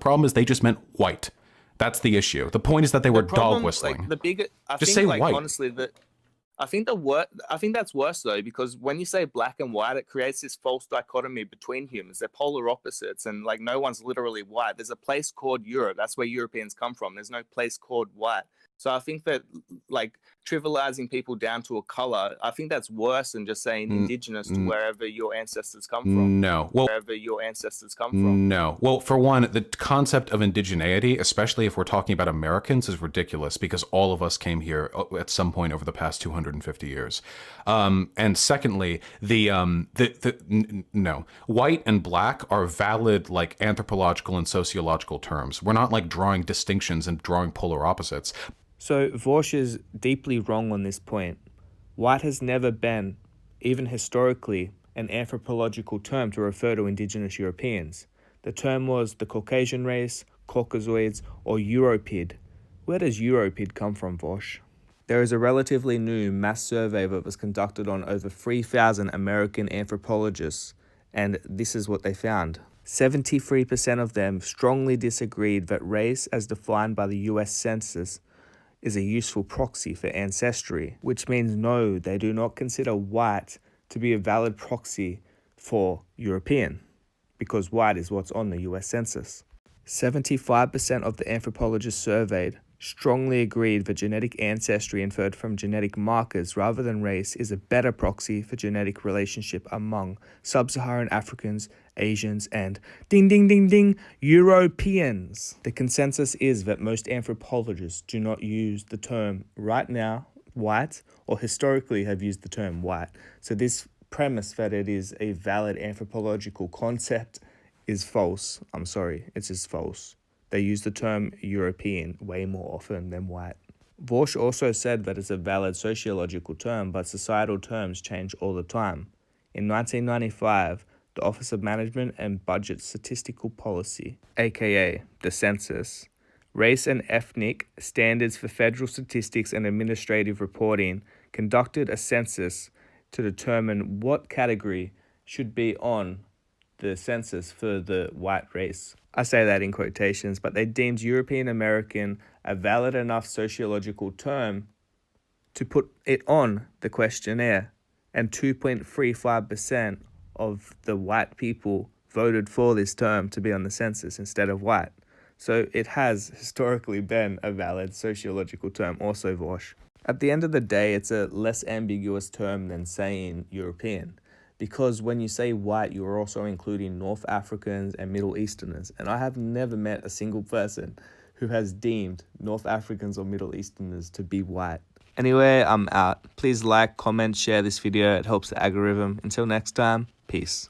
Problem is they just meant white. That's the issue. The point is that they were dog whistling. Like, the bigger, I just think, say like, white. honestly, that I think that's worse though, because when you say black and white, it creates this false dichotomy between humans. They're polar opposites, and like no one's literally white. There's a place called Europe. That's where Europeans come from. There's no place called white. So I think that, like, trivializing people down to a color, I think that's worse than just saying indigenous to wherever your ancestors come from. No. Well, wherever your ancestors come from. No. Well, for one, the concept of indigeneity, especially if we're talking about Americans, is ridiculous because all of us came here at some point over the past 250 years. And secondly, no, white and black are valid, like, anthropological and sociological terms. We're not like drawing distinctions and drawing polar opposites. So Vaush is deeply wrong on this point. White has never been, even historically, an anthropological term to refer to indigenous Europeans. The term was the Caucasian race, Caucasoids, or Europid. Where does Europid come from, Vaush? There is a relatively new mass survey that was conducted on over 3,000 American anthropologists, and this is what they found. 73% of them strongly disagreed that race, as defined by the US Census, is a useful proxy for ancestry, which means no, they do not consider white to be a valid proxy for European, because white is what's on the US Census. 75% of the anthropologists surveyed strongly agreed that genetic ancestry inferred from genetic markers rather than race is a better proxy for genetic relationship among sub-Saharan Africans, Asians, and ding ding ding ding, Europeans. The consensus is that most anthropologists do not use the term right now, white, or historically have used the term white. So this premise that it is a valid anthropological concept is false. I'm sorry, it's just false. They use the term European way more often than white. Vaush also said that it's a valid sociological term, but societal terms change all the time. In 1995, the Office of Management and Budget Statistical Policy, aka the Census, Race and Ethnic Standards for Federal Statistics and Administrative Reporting, conducted a census to determine what category should be on the census for the white race. I say that in quotations, but they deemed European American a valid enough sociological term to put it on the questionnaire, and 2.35% of the white people voted for this term to be on the census instead of white. So it has historically been a valid sociological term also, Vaush. At the end of the day, it's a less ambiguous term than saying European, because when you say white, you're also including North Africans and Middle Easterners. And I have never met a single person who has deemed North Africans or Middle Easterners to be white. Anyway, I'm out. Please like, comment, share this video. It helps the algorithm. Until next time, peace.